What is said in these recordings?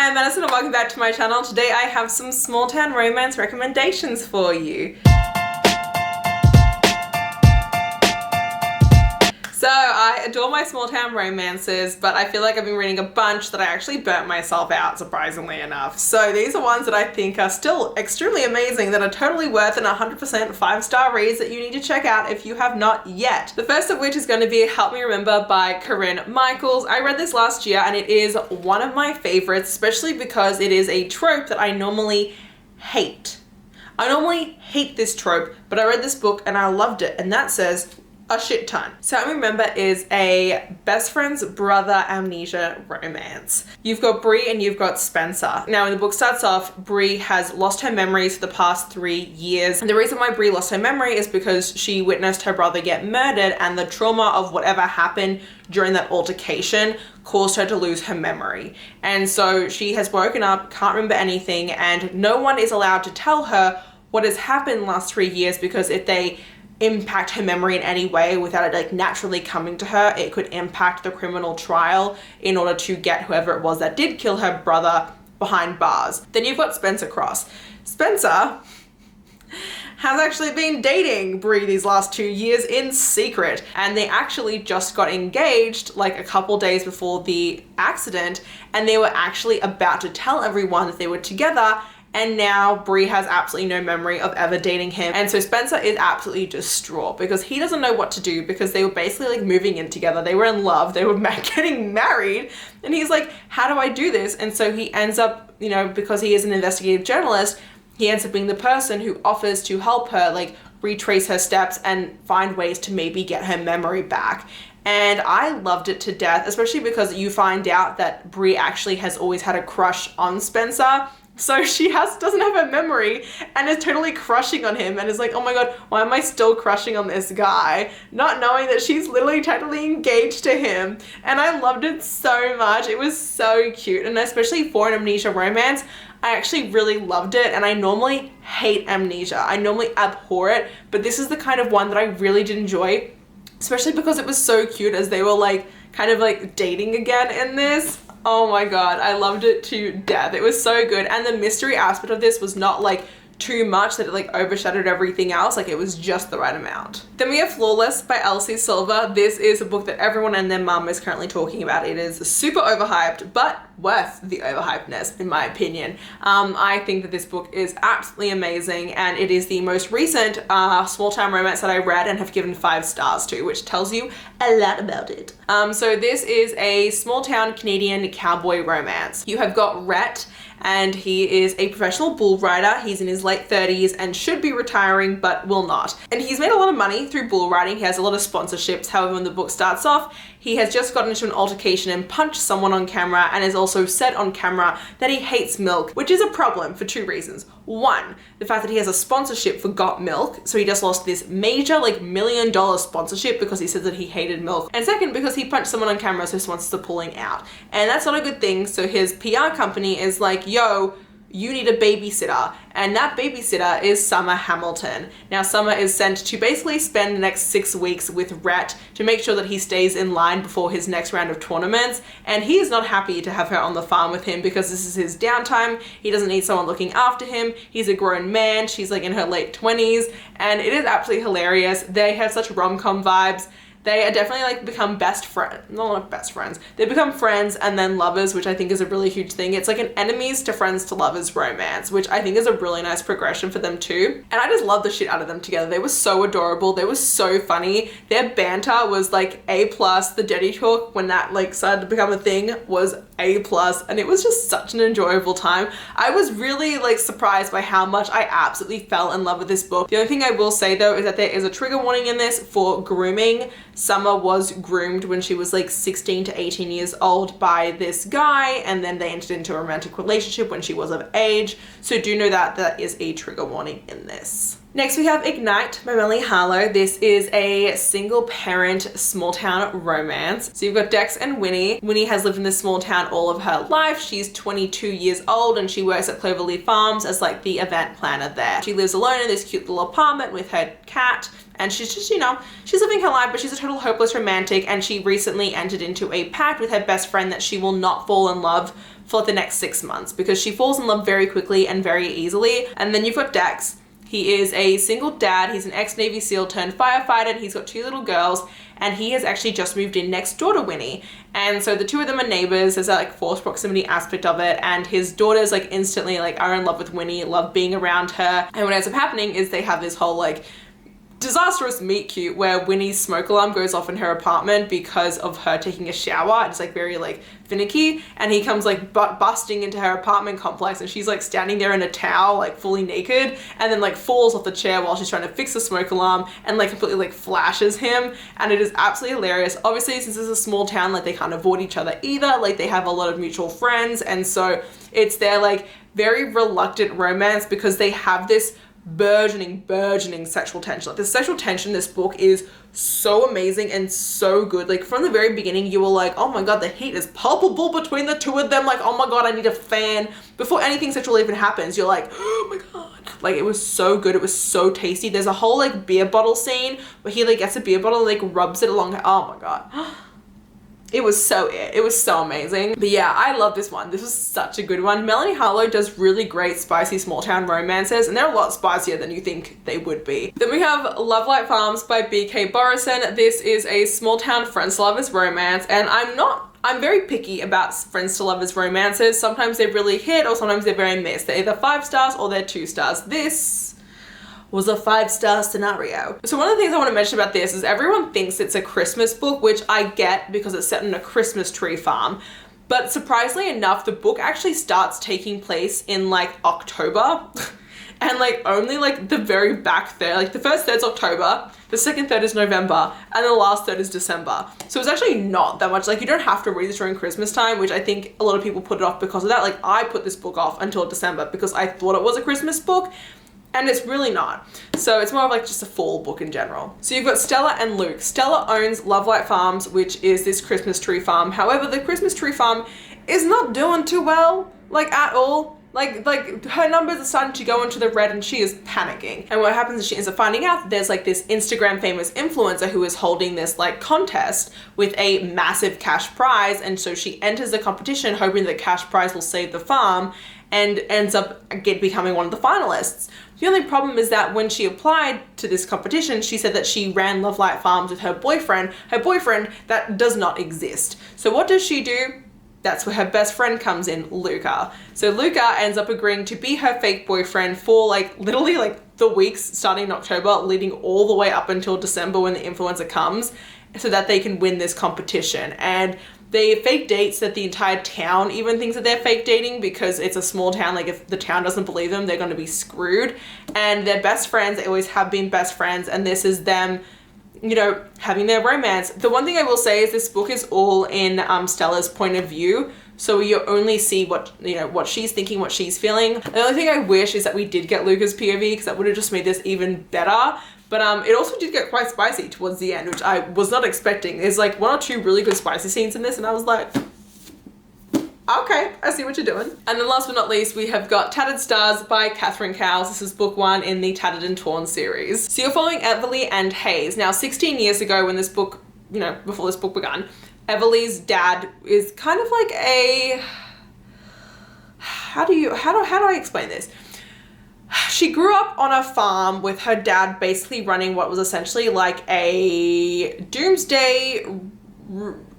I'm Madison and welcome back to my channel. Today I have some small town romance recommendations for you. So I adore my small town romances, but I feel like I've been reading a bunch that I actually burnt myself out, surprisingly enough. So these are ones that I think are still extremely amazing, that are totally worth an 100% 5-star reads that you need to check out if you have not yet. The first of which is going to be Help Me Remember by Corinne Michaels. I read this last year and it is one of my favorites, especially because it is a trope that I normally hate. I normally hate this trope, but I read this book and I loved it, and that says a shit ton. So Help Me Remember is a best friend's brother amnesia romance. You've got Bree and you've got Spencer. Now when the book starts off, Bree has lost her memories for the past 3 years. And the reason why Bree lost her memory is because she witnessed her brother get murdered, and the trauma of whatever happened during that altercation caused her to lose her memory. And so she has woken up, can't remember anything, and no one is allowed to tell her what has happened last 3 years, because if they impact her memory in any way without it like naturally coming to her, it could impact the criminal trial in order to get whoever it was that did kill her brother behind bars. Then you've got Spencer Cross. Spencer has actually been dating Bree these last 2 years in secret, and they actually just got engaged like a couple days before the accident, and they were actually about to tell everyone that they were together. And now Bree has absolutely no memory of ever dating him. And so Spencer is absolutely distraught because he doesn't know what to do, because they were basically like moving in together. They were in love. They were getting married. And he's like, how do I do this? And so he ends up, you know, because he is an investigative journalist, he ends up being the person who offers to help her like retrace her steps and find ways to maybe get her memory back. And I loved it to death, especially because you find out that Bree actually has always had a crush on Spencer. So she doesn't have a memory and is totally crushing on him, and is like, oh my god, why am I still crushing on this guy? Not knowing that she's literally totally engaged to him. And I loved it so much. It was so cute. And especially for an amnesia romance, I actually really loved it. And I normally hate amnesia. I normally abhor it, but this is the kind of one that I really did enjoy, especially because it was so cute as they were like kind of like dating again in this. Oh my god, I loved it to death. It was so good. And the mystery aspect of this was not like too much that it like overshadowed everything else. Like it was just the right amount. Then we have Flawless by ɪṛsᴛᴏᴜ. This is a book that everyone and their mum is currently talking about. It is super overhyped, but worth the overhypedness in my opinion. I think that this book is absolutely amazing, and it is the most recent small town romance that I read and have given 5 stars to, which tells you a lot about it. So this is a small town Canadian cowboy romance. You have got Rhett, and he is a professional bull rider. He's in his late 30s and should be retiring, but will not. And he's made a lot of money through bull riding. He has a lot of sponsorships. However, when the book starts off, he has just gotten into an altercation and punched someone on camera, and is also said on camera that he hates milk, which is a problem for 2 reasons. 1, the fact that he has a sponsorship for Got Milk, so he just lost this major like $1 million sponsorship because he said that he hated milk. And 2nd, because he punched someone on camera, so sponsors are pulling out. And that's not a good thing, so his PR company is like, yo, you need a babysitter, and that babysitter is Summer Hamilton. Now Summer is sent to basically spend the next 6 weeks with Rhett to make sure that he stays in line before his next round of tournaments, and he is not happy to have her on the farm with him because this is his downtime. He doesn't need someone looking after him. He's a grown man. She's like in her late 20s, and it is absolutely hilarious. They have such rom-com vibes. They are definitely like become best friends, not best friends. They become friends and then lovers, which I think is a really huge thing. It's like an enemies to friends to lovers romance, which I think is a really nice progression for them too. And I just love the shit out of them together. They were so adorable. They were so funny. Their banter was like A+. The dirty talk, when that like started to become a thing, was A+, and it was just such an enjoyable time. I was really like surprised by how much I absolutely fell in love with this book. The only thing I will say though is that there is a trigger warning in this for grooming. Summer was groomed when she was like 16 to 18 years old by this guy, and then they entered into a romantic relationship when she was of age. So do know that that is a trigger warning in this. Next we have Ignite by Melanie Harlow. This is a single parent small town romance. So you've got Dex and Winnie. Winnie has lived in this small town all of her life. She's 22 years old and she works at Lovelight Farms as like the event planner there. She lives alone in this cute little apartment with her cat, and she's just, you know, she's living her life, but she's a total hopeless romantic, and she recently entered into a pact with her best friend that she will not fall in love for the next 6 months because she falls in love very quickly and very easily. And then you've got Dex. He is a single dad. He's an ex-Navy SEAL turned firefighter. And he's got 2 little girls, and he has actually just moved in next door to Winnie. And so the 2 of them are neighbors. There's that like forced proximity aspect of it. And his daughters like instantly like are in love with Winnie, love being around her. And what ends up happening is they have this whole like disastrous meet cute where Winnie's smoke alarm goes off in her apartment because of her taking a shower. It's like very like finicky, and he comes like busting into her apartment complex, and she's like standing there in a towel like fully naked, and then like falls off the chair while she's trying to fix the smoke alarm and like completely like flashes him. And it is absolutely hilarious. Obviously, since it's a small town, like they can't avoid each other either, like they have a lot of mutual friends, and so it's their like very reluctant romance because they have this burgeoning sexual tension. Like the sexual tension in this book is so amazing and so good. Like from the very beginning you were like, oh my god, the heat is palpable between the 2 of them, like oh my god, I need a fan. Before anything sexual even happens, you're like, oh my god. Like it was so good, it was so tasty. There's a whole like beer bottle scene where he like gets a beer bottle and like rubs it along her. Oh my god. It was so amazing. But yeah, I love this one. This was such a good one. Melanie Harlow does really great spicy small town romances, and they're a lot spicier than you think they would be. Then we have Lovelight Farms by B.K. Borrison. This is a small town friends to lovers romance, and I'm very picky about friends to lovers romances. Sometimes they really hit, or sometimes they're very missed. They're either 5 stars or they're 2 stars. This was a 5-star scenario. So one of the things I want to mention about this is everyone thinks it's a Christmas book, which I get because it's set in a Christmas tree farm. But surprisingly enough, the book actually starts taking place in like October. And like only like the very back third, like the first third's October, the second third is November, and the last third is December. So it's actually not that much. Like you don't have to read this during Christmas time, which I think a lot of people put it off because of that. Like I put this book off until December because I thought it was a Christmas book. And it's really not. So it's more of like just a fall book in general. So you've got Stella and Luke. Stella owns Lovelight Farms, which is this Christmas tree farm. However, the Christmas tree farm is not doing too well, like at all. Like her numbers are starting to go into the red and she is panicking. And what happens is she ends up finding out that there's like this Instagram famous influencer who is holding this like contest with a massive cash prize. And so she enters the competition hoping that the cash prize will save the farm, and ends up becoming one of the finalists. The only problem is that when she applied to this competition, she said that she ran Lovelight Farms with her boyfriend that does not exist. So what does she do? That's where her best friend comes in, Luca. So Luca ends up agreeing to be her fake boyfriend for like literally like the weeks starting in October, leading all the way up until December when the influencer comes, so that they can win this competition. And they fake dates that the entire town even thinks that they're fake dating because it's a small town. Like if the town doesn't believe them, they're going to be screwed. And they're best friends. They always have been best friends. And this is them, you know, having their romance. The one thing I will say is this book is all in Stella's point of view. So you only see what, you know, what she's thinking, what she's feeling. The only thing I wish is that we did get Luca's POV because that would have just made this even better. But it also did get quite spicy towards the end, which I was not expecting. There's like 1 or 2 really good spicy scenes in this, and I was like, okay, I see what you're doing. And then last but not least, we have got Tattered Stars by Catherine Cowles. This is book 1 in the Tattered and Torn series. So you're following Everly and Hayes. Now, 16 years ago when this book, you know, before this book began, Everly's dad is kind of like a, how do I explain this? She grew up on a farm with her dad basically running what was essentially like a doomsday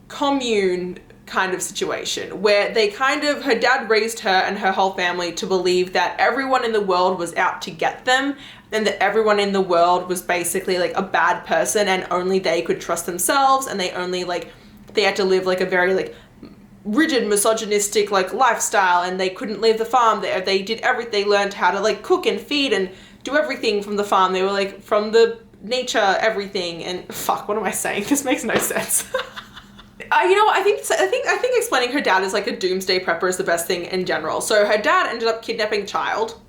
commune kind of situation where they kind of, her dad raised her and her whole family to believe that everyone in the world was out to get them, and that everyone in the world was basically like a bad person and only they could trust themselves, and they only like, they had to live like a very like rigid misogynistic like lifestyle, and they couldn't leave the farm. They did everything. They learned how to like cook and feed and do everything from the farm. They were like from the nature, everything. And fuck, what am I saying? This makes no sense. You know, I think explaining her dad as like a doomsday prepper is the best thing in general. So her dad ended up kidnapping a child.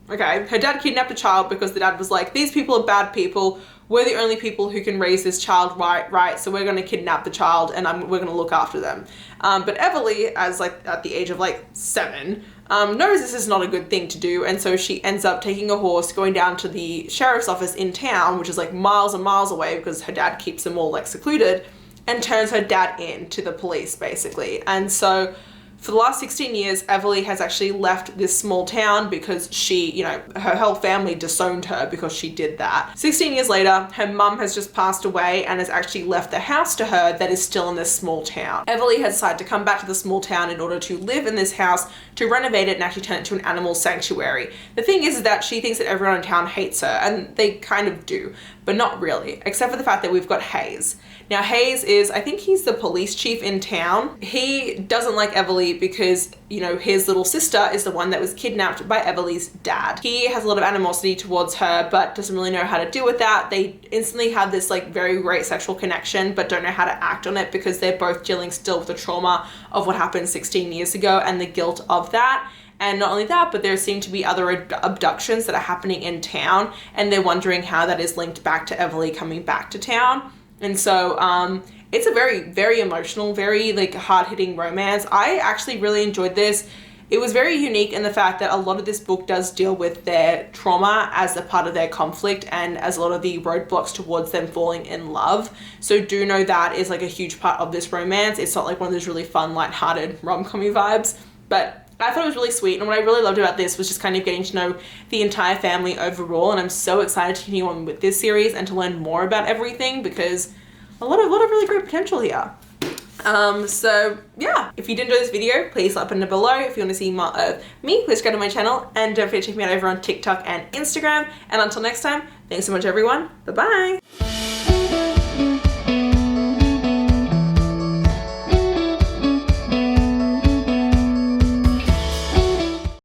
Okay, her dad kidnapped a child because the dad was like, these people are bad people. We're the only people who can raise this child right? So we're going to kidnap the child and we're going to look after them. But Everly, as like at the age of like 7, knows this is not a good thing to do. And so she ends up taking a horse, going down to the sheriff's office in town, which is like miles and miles away because her dad keeps them all like secluded, and turns her dad in to the police basically. And so For the last 16 years, Everly has actually left this small town because she, you know, her whole family disowned her because she did that. 16 years later, her mum has just passed away and has actually left the house to her that is still in this small town. Everly has decided to come back to the small town in order to live in this house, to renovate it and actually turn it to an animal sanctuary. The thing is that she thinks that everyone in town hates her, and they kind of do, but not really, except for the fact that we've got Hayes. Now Hayes is, I think he's the police chief in town. He doesn't like Everly because, you know, his little sister is the one that was kidnapped by Everly's dad. He has a lot of animosity towards her, but doesn't really know how to deal with that. They instantly have this like very great sexual connection, but don't know how to act on it because they're both dealing still with the trauma of what happened 16 years ago and the guilt of that. And not only that, but there seem to be other abductions that are happening in town, and they're wondering how that is linked back to Everly coming back to town. And so it's a very, very emotional, very like hard-hitting romance. I actually really enjoyed this. It was very unique in the fact that a lot of this book does deal with their trauma as a part of their conflict and as a lot of the roadblocks towards them falling in love. So do know that is like a huge part of this romance. It's not like one of those really fun, lighthearted rom-com-y vibes, but I thought it was really sweet, and what I really loved about this was just kind of getting to know the entire family overall, and I'm so excited to continue on with this series and to learn more about everything because a lot of really great potential here. So yeah, if you did enjoy this video, please let me know below. If you want to see more of me, please go to my channel, and don't forget to check me out over on TikTok and Instagram. And until next time, thanks so much everyone. Bye bye.